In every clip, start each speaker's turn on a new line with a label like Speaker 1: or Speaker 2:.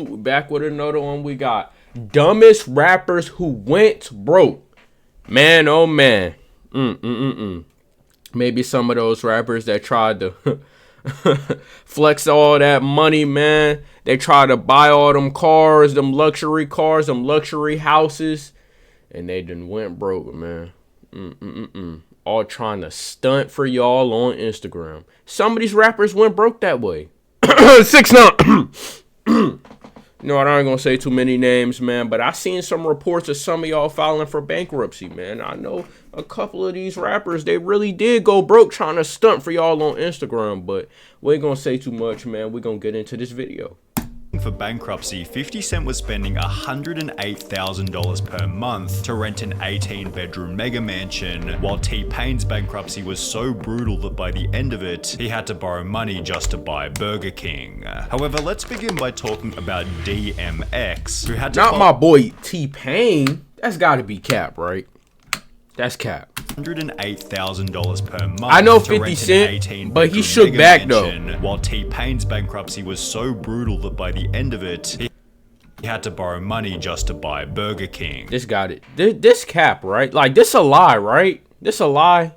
Speaker 1: Back with another one. We got dumbest rappers who went broke. Man, oh man. Maybe some of those rappers that tried to flex all that money, man. They tried to buy all them cars, them luxury houses, and they done went broke, man. All trying to stunt for y'all on Instagram. Some of these rappers went broke that way. 6ix9ine. You know what, I ain't gonna say too many names, man, but I seen some reports of some of y'all filing for bankruptcy, man. I know a couple of these rappers, they really did go broke trying to stunt for y'all on Instagram, but we ain't gonna say too much, man. We gonna get into this video.
Speaker 2: For bankruptcy, 50 Cent was spending $108,000 per month to rent an 18-bedroom mega mansion, while T-Pain's bankruptcy was so brutal that by the end of it, he had to borrow money just to buy Burger King. However, let's begin by talking about DMX, who had to—
Speaker 1: Not my boy T-Pain. That's gotta be cap, right? That's cap.
Speaker 2: $108,000 per month.
Speaker 1: I know 50 Cent, but he shook back though.
Speaker 2: While T-Pain's bankruptcy was so brutal that by the end of it, he had to borrow money just to buy Burger King.
Speaker 1: This got it. This cap, right? Like, this a lie, right? This a lie.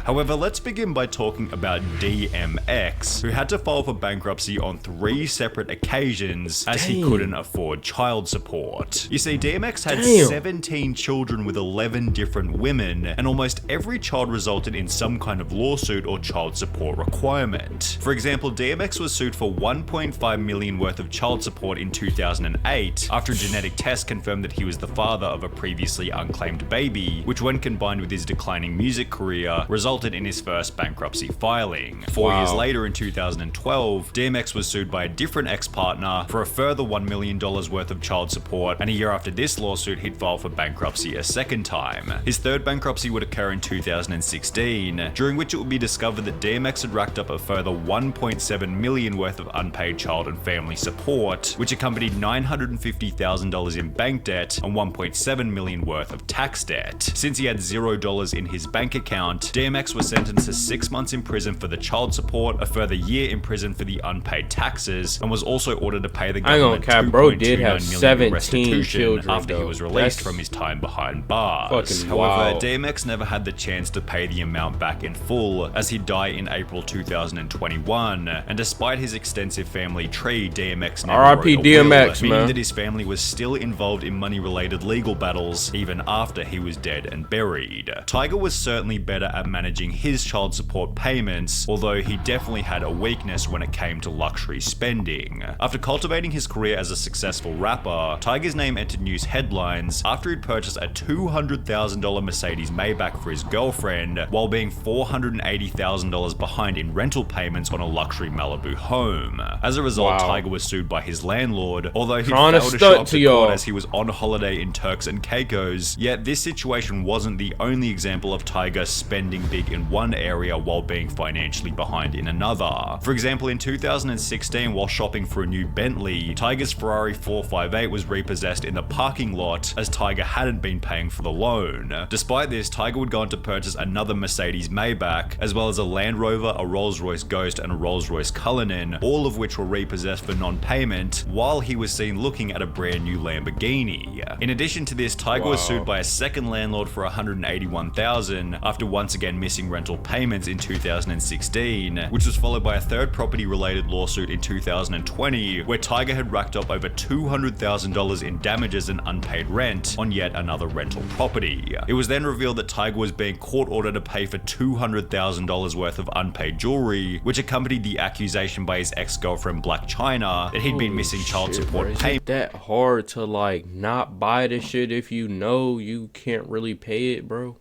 Speaker 2: However, let's begin by talking about DMX, who had to file for bankruptcy on 3 separate occasions as he couldn't afford child support. You see, DMX had 17 children with 11 different women, and almost every child resulted in some kind of lawsuit or child support requirement. For example, DMX was sued for $1.5 million worth of child support in 2008 after a genetic test confirmed that he was the father of a previously unclaimed baby, which when combined with his declining music career, resulted in his first bankruptcy filing. 4 years later, in 2012, DMX was sued by a different ex-partner for a further $1 million worth of child support, and a year after this lawsuit, he'd file for bankruptcy a second time. His third bankruptcy would occur in 2016, during which it would be discovered that DMX had racked up a further $1.7 million worth of unpaid child and family support, which accompanied $950,000 in bank debt and $1.7 million worth of tax debt. Since he had $0 in his bank account, DMX was sentenced to 6 months in prison for the child support, a further year in prison for the unpaid taxes, and was also ordered to pay the government $2.29 million restitution after he was released from his time behind bars. However, DMX never had the chance to pay the amount back in full, as he'd die in April 2021, and despite his extensive family tree, DMX never wrote a will, meaning that his family was still involved in money-related legal battles even after he was dead and buried. Tyga was certainly better at managing his child support payments, although he definitely had a weakness when it came to luxury spending. After cultivating his career as a successful rapper, Tyga's name entered news headlines after he'd purchased a $200,000 Mercedes Maybach for his girlfriend, while being $480,000 behind in rental payments on a luxury Malibu home. As a result, Tyga was sued by his landlord, although he failed to show up to court as he was on holiday in Turks and Caicos. Yet this situation wasn't the only example of Tyga spending big in one area while being financially behind in another. For example, in 2016, while shopping for a new Bentley, Tyga's Ferrari 458 was repossessed in the parking lot as Tyga hadn't been paying for the loan. Despite this, Tyga would go on to purchase another Mercedes Maybach, as well as a Land Rover, a Rolls-Royce Ghost, and a Rolls-Royce Cullinan, all of which were repossessed for non-payment, while he was seen looking at a brand new Lamborghini. In addition to this, Tyga was sued by a second landlord for $181,000 after once again missing rental payments in 2016, which was followed by a third property-related lawsuit in 2020, where Tyga had racked up over $200,000 in damages and unpaid rent on yet another rental property. It was then revealed that Tyga was being court-ordered to pay for $200,000 worth of unpaid jewelry, which accompanied the accusation by his ex-girlfriend Blac Chyna that he'd been missing child support payments.
Speaker 1: Is it that hard to like not buy the shit if you know you can't really pay it, bro?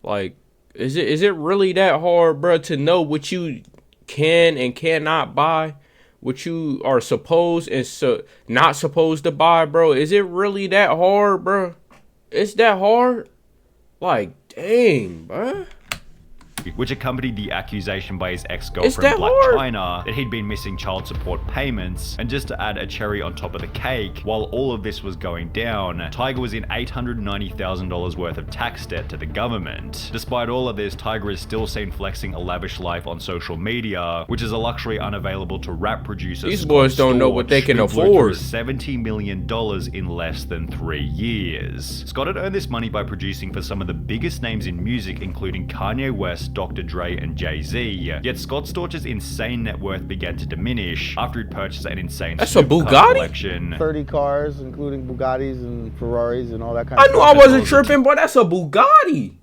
Speaker 1: Like, is it really that hard, bro, to know what you can and cannot buy, what you are supposed and not supposed to buy, bro? Is it really that hard, bro? It's that hard? Like, dang, bro.
Speaker 2: which accompanied the accusation by his ex-girlfriend Blac Chyna that he'd been missing child support payments. And just to add a cherry on top of the cake, while all of this was going down, Tyga was in $890,000 worth of tax debt to the government. Despite all of this, Tyga is still seen flexing a lavish life on social media, which is a luxury unavailable to rap producers.
Speaker 1: These boys don't know what they can afford.
Speaker 2: $70 million in less than 3 years. Scott had earned this money by producing for some of the biggest names in music, including Kanye West, Dr. Dre, and Jay-Z. Yet Scott Storch's insane net worth began to diminish after he'd purchased an insane
Speaker 1: Snoop Car
Speaker 2: collection.
Speaker 3: 30 cars, including Bugattis and Ferraris and all that kind of
Speaker 1: stuff. I knew I wasn't tripping, but that's a Bugatti.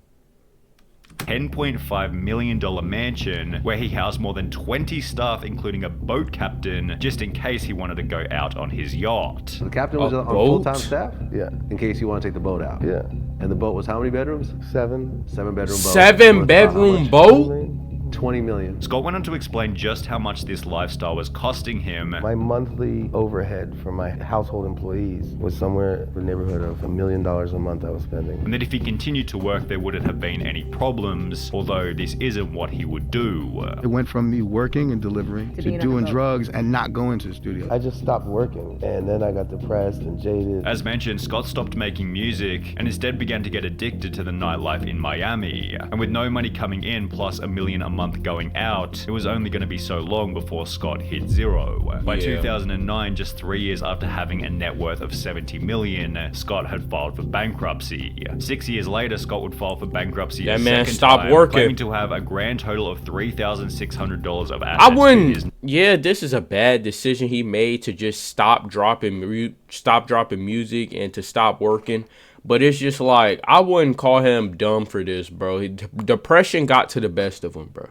Speaker 2: $10.5 million mansion where he housed more than 20 staff, including a boat captain, just in case he wanted to go out on his yacht.
Speaker 4: The captain was on full-time staff?
Speaker 3: Yeah.
Speaker 4: In case you want to take the boat out?
Speaker 3: Yeah.
Speaker 4: And the boat was how many bedrooms?
Speaker 3: 7.
Speaker 4: 7-bedroom boat.
Speaker 1: 7-bedroom boat?
Speaker 4: 20 million.
Speaker 2: Scott went on to explain just how much this lifestyle was costing him.
Speaker 3: My monthly overhead for my household employees was somewhere in the neighborhood of $1 million a month I was spending.
Speaker 2: And that if he continued to work, there wouldn't have been any problems, although this isn't what he would do.
Speaker 5: It went from me working and delivering to doing drugs and not going to the studio.
Speaker 3: I just stopped working, and then I got depressed and jaded.
Speaker 2: As mentioned, Scott stopped making music and instead began to get addicted to the nightlife in Miami. And with no money coming in plus $1 million a month going out, it was only going to be so long before Scott hit zero. By 2009, just 3 years after having a net worth of $70 million, Scott had filed for bankruptcy. 6 years later, Scott would file for bankruptcy a second time, claiming to have a grand total of $3,600 of assets.
Speaker 1: I wouldn't. Yeah, this is a bad decision he made to just stop dropping music and to stop working. But it's just like, I wouldn't call him dumb for this, bro. Depression got to the best of him, bro.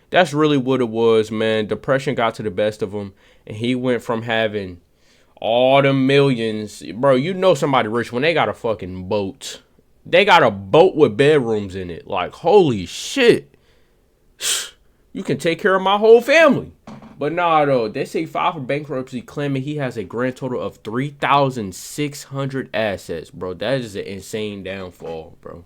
Speaker 1: That's really what it was, man. Depression got to the best of him, and he went from having all the millions. Bro, you know somebody rich when they got a fucking boat. They got a boat with bedrooms in it. Like, holy shit. You can take care of my whole family. But nah, though, they say he filed for bankruptcy claiming he has a grand total of 3,600 assets, bro. That is an insane downfall, bro.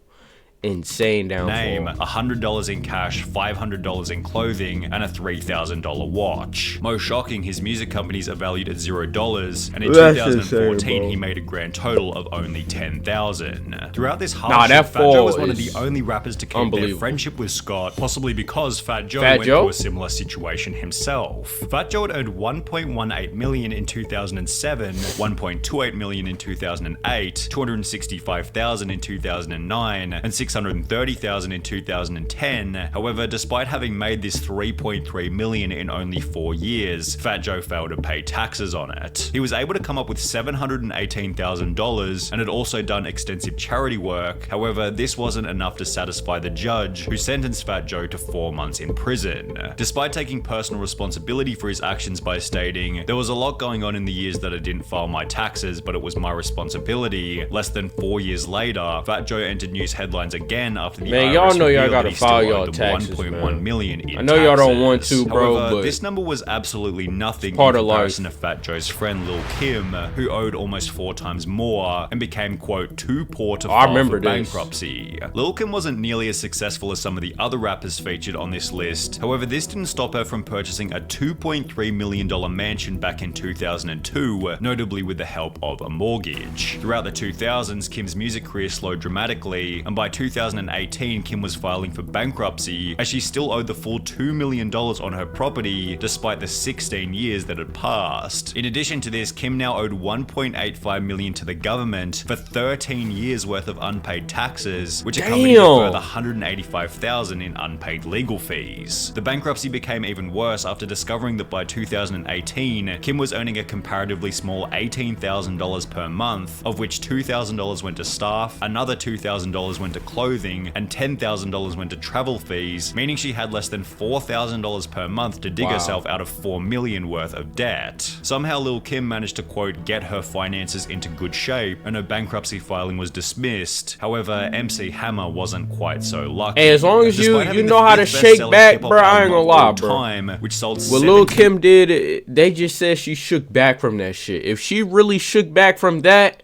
Speaker 1: Insane downfall.
Speaker 2: Name $100 in cash, $500 in clothing, and a $3,000 watch. Most shocking, his music companies are valued at $0, and in 2014 he made a grand total of only $10,000. Throughout this hardship, Fat Joe was one of the only rappers to keep their friendship with Scott, possibly because Fat Joe went through a similar situation himself. Fat Joe had earned $1.18 million in 2007, $1.28 million in 2008, $265,000 in 2009, and $630,000 in 2010. However, despite having made this $3.3 million in only 4 years, Fat Joe failed to pay taxes on it. He was able to come up with $718,000 and had also done extensive charity work. However, this wasn't enough to satisfy the judge, who sentenced Fat Joe to 4 months in prison. Despite taking personal responsibility for his actions by stating, "There was a lot going on in the years that I didn't file my taxes, but it was my responsibility," less than 4 years later, Fat Joe entered news headlines again after the IRS
Speaker 1: y'all know y'all
Speaker 2: gotta
Speaker 1: file y'all taxes,
Speaker 2: 1.1 million in
Speaker 1: I know y'all don't want to,
Speaker 2: taxes.
Speaker 1: bro.
Speaker 2: However,
Speaker 1: but
Speaker 2: this number was absolutely nothing
Speaker 1: part
Speaker 2: in
Speaker 1: of
Speaker 2: comparison
Speaker 1: life.
Speaker 2: to Fat Joe's friend Lil Kim, who owed almost 4 times more and became, quote, too poor to file for bankruptcy. Lil Kim wasn't nearly as successful as some of the other rappers featured on this list. However, this didn't stop her from purchasing a $2.3 million mansion back in 2002, notably with the help of a mortgage. Throughout the 2000s, Kim's music career slowed dramatically, and by 2018, Kim was filing for bankruptcy as she still owed the full $2 million on her property despite the 16 years that had passed. In addition to this, Kim now owed $1.85 million to the government for 13 years worth of unpaid taxes, which accompanied a further $185,000 in unpaid legal fees. The bankruptcy became even worse after discovering that by 2018, Kim was earning a comparatively small $18,000 per month, of which $2,000 went to staff, another $2,000 went to clothing, and $10,000 went to travel fees, meaning she had less than $4,000 per month to dig herself out of $4 million worth of debt. Somehow Lil Kim managed to, quote, get her finances into good shape, and her bankruptcy filing was dismissed. However, MC Hammer wasn't quite so lucky.
Speaker 1: Hey, as long as you know how to shake back, bro, I ain't gonna lie, bro.
Speaker 2: Which sold
Speaker 1: what Lil Kim did, they just said she shook back from that shit. If she really shook back from that,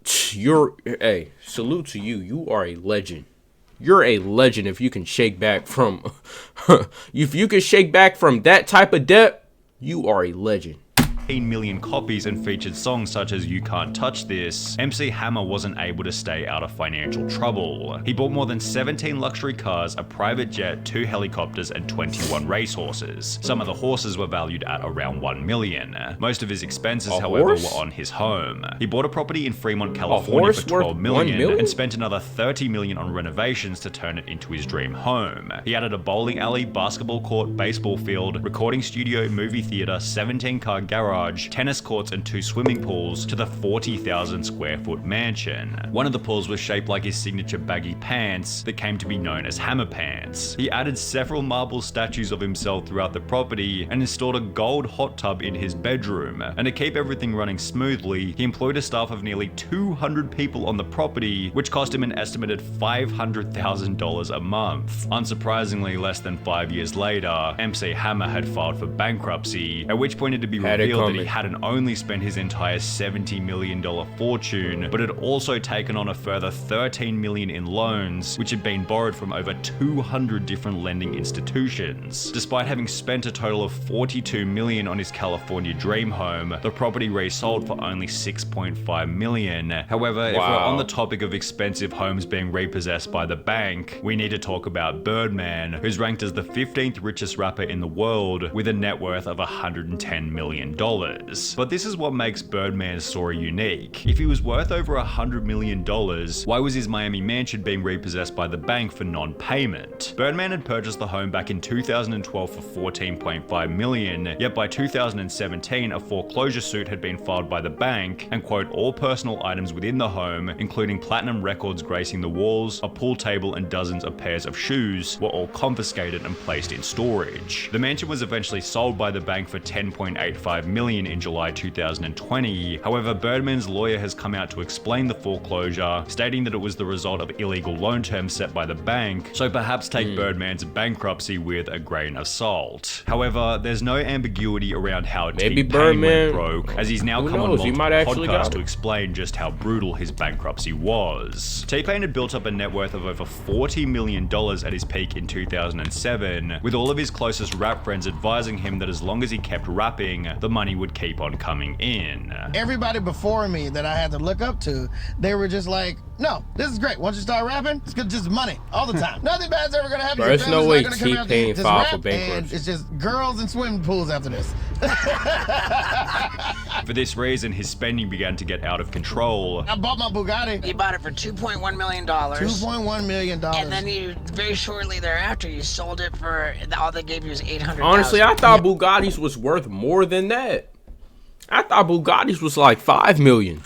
Speaker 1: hey, salute to you. You are a legend. You're a legend if you can shake back from if you can shake back from that type of debt, you are a legend.
Speaker 2: 15 million copies and featured songs such as You Can't Touch This, MC Hammer wasn't able to stay out of financial trouble. He bought more than 17 luxury cars, a private jet, 2 helicopters, and 21 racehorses. Some of the horses were valued at around $1 million. Most of his expenses, however, were on his home. He bought a property in Fremont, California for $12 million and spent another $30 million on renovations to turn it into his dream home. He added a bowling alley, basketball court, baseball field, recording studio, movie theater, 17-car garage, tennis courts, and 2 swimming pools to the 40,000 square foot mansion. One of the pools was shaped like his signature baggy pants that came to be known as Hammer Pants. He added several marble statues of himself throughout the property and installed a gold hot tub in his bedroom. And to keep everything running smoothly, he employed a staff of nearly 200 people on the property, which cost him an estimated $500,000 a month. Unsurprisingly, less than 5 years later, MC Hammer had filed for bankruptcy, at which point it would be revealed that he hadn't only spent his entire $70 million fortune, but had also taken on a further $13 million in loans, which had been borrowed from over 200 different lending institutions. Despite having spent a total of $42 million on his California dream home, the property resold for only $6.5 million. However, if we're on the topic of expensive homes being repossessed by the bank, we need to talk about Birdman, who's ranked as the 15th richest rapper in the world with a net worth of $110 million. But this is what makes Birdman's story unique. If he was worth over $100 million, why was his Miami mansion being repossessed by the bank for non-payment? Birdman had purchased the home back in 2012 for $14.5 million, yet by 2017 a foreclosure suit had been filed by the bank, and quote, all personal items within the home, including platinum records gracing the walls, a pool table, and dozens of pairs of shoes, were all confiscated and placed in storage. The mansion was eventually sold by the bank for $10.85 million in July 2020. However, Birdman's lawyer has come out to explain the foreclosure, stating that it was the result of illegal loan terms set by the bank, so perhaps take Birdman's bankruptcy with a grain of salt. However, there's no ambiguity around how T-Pain went broke, as he's now come on multiple podcasts to explain just how brutal his bankruptcy was. T-Pain had built up a net worth of over $40 million at his peak in 2007, with all of his closest rap friends advising him that as long as he kept rapping, the money would keep on coming in.
Speaker 6: Everybody before me that I had to look up to, they were just like, no, this is great. Once you start rapping, it's just money all the time. Nothing bad's ever gonna happen.
Speaker 1: There's no way T-Pain filed for bankruptcy.
Speaker 6: It's just girls and swimming pools after this.
Speaker 2: For this reason, his spending began to get out of control.
Speaker 6: I bought my Bugatti.
Speaker 7: He bought it for $2.1 million.
Speaker 6: $2.1 million.
Speaker 7: And then you, very shortly thereafter, you sold it for, all they gave you was $800,000.
Speaker 1: Honestly, I thought Bugattis was worth more than that. I thought Bugattis was like $5 million.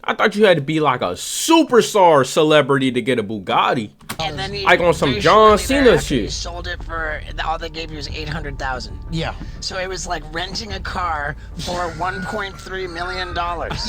Speaker 1: I thought you had to be like a superstar celebrity to get a Bugatti.
Speaker 7: And then you,
Speaker 1: like on some John Cena shit.
Speaker 7: You sold it for, all they gave you was $800,000.
Speaker 6: Yeah.
Speaker 7: So it was like renting a car for $1.3 million.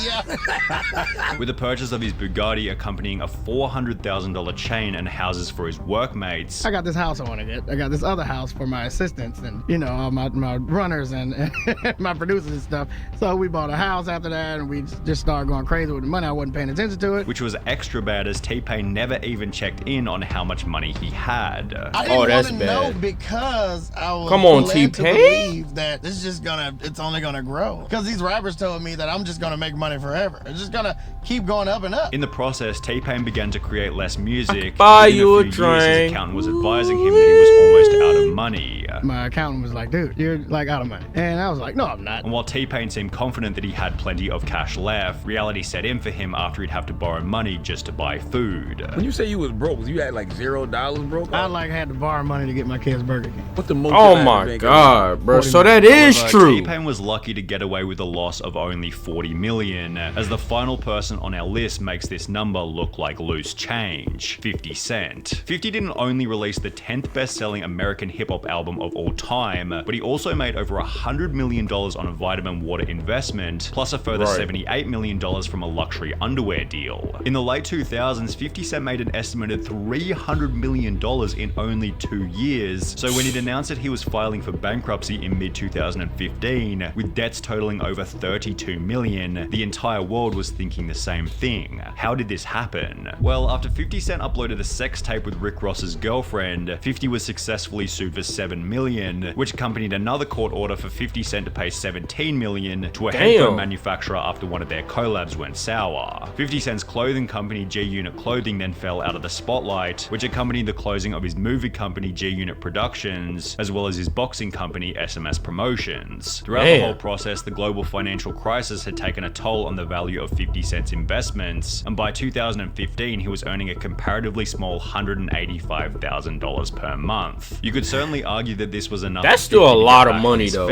Speaker 6: Yeah.
Speaker 2: With the purchase of his Bugatti accompanying a $400,000 chain and houses for his workmates.
Speaker 6: I got this house I want to get. I got this other house for my assistants and, you know, all my runners and my producers and stuff. So we bought a house after that and we just started going crazy with the money. I wasn't paying attention to it.
Speaker 2: Which was extra bad as T-Pain never even checked in on how much money he had.
Speaker 6: I didn't want to know because I was
Speaker 1: T-Pain?
Speaker 6: to believe that this is just it's only gonna grow. Because these rappers told me that I'm just gonna make money forever. It's just gonna keep going up and up.
Speaker 2: In the process, T-Pain began to create less music.
Speaker 1: Buy
Speaker 2: Within
Speaker 1: you a
Speaker 2: few
Speaker 1: drink.
Speaker 2: years, his accountant was advising him that he was almost out of money.
Speaker 6: My accountant was like, dude, you're like out of money. And I was like, no, I'm not.
Speaker 2: And while T-Pain seemed confident that he had plenty of cash left, reality set in for him after he'd have to borrow money just to buy food.
Speaker 8: When you say you was broke, was you had like $0 broke?
Speaker 6: I had to borrow money to get my kids Burger King.
Speaker 8: What the most?
Speaker 1: Oh my God, bro. So that is true.
Speaker 2: T-Pain was lucky to get away with a loss of only $40 million, as the final person on our list makes this number look like loose change, 50 Cent. 50 didn't only release the 10th best-selling American hip-hop album of all time, but he also made over $100 million on a vitamin water investment, plus a further $78 million from a luxury underwear deal. In the late 2000s, 50 Cent made an estimated $300 million in only 2 years, so when he'd announced that he was filing for bankruptcy in mid-2015, with debts totaling over $32 million, the entire world was thinking the same thing. How did this happen? Well, after 50 Cent uploaded a sex tape with Rick Ross's girlfriend, 50 was successfully sued for $7 million, which accompanied another court order for 50 Cent to pay $17 million to a headphone manufacturer after one of their collabs went sour. 50 Cent's clothing company G-Unit Clothing then fell out of the spotlight, which accompanied the closing of his movie company G-Unit Productions, as well as his boxing company SMS Promotions. Throughout the whole process, the global financial crisis had taken a toll on the value of 50 Cent's investments, and by 2015 he was earning a comparatively small $185,000 per month. You could certainly argue that this was enough.
Speaker 1: That's still a lot of money though.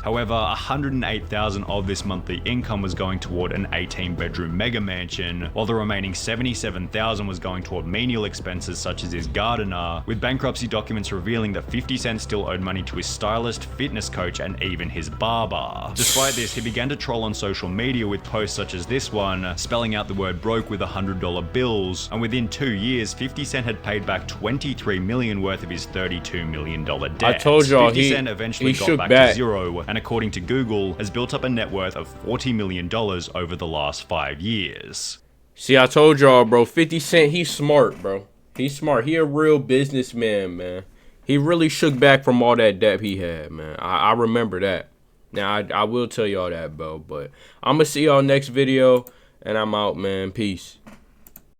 Speaker 2: However, $108,000 of this monthly income was going toward an 18-bedroom mega mansion, while the remaining $77,000 was going toward menial expenses such as his gardener, with bankruptcy documents revealing that 50 Cent still owed money to his stylist, fitness coach, and even his barber. Despite this, he began to troll on social media with posts such as this one, spelling out the word broke with $100 bills, and within 2 years, 50 Cent had paid back $23 million worth of his $32 million debt.
Speaker 1: I told y'all
Speaker 2: 50 Cent eventually got back to zero, and according to Google, has built up a net worth of $40 million over the last 5 years.
Speaker 1: See, I told y'all, bro, 50 Cent, he's smart, bro. He's smart. He a real businessman, man. He really shook back from all that debt he had, man. I remember that. Now, I will tell y'all that, bro. But I'm going to see y'all next video, and I'm out, man. Peace.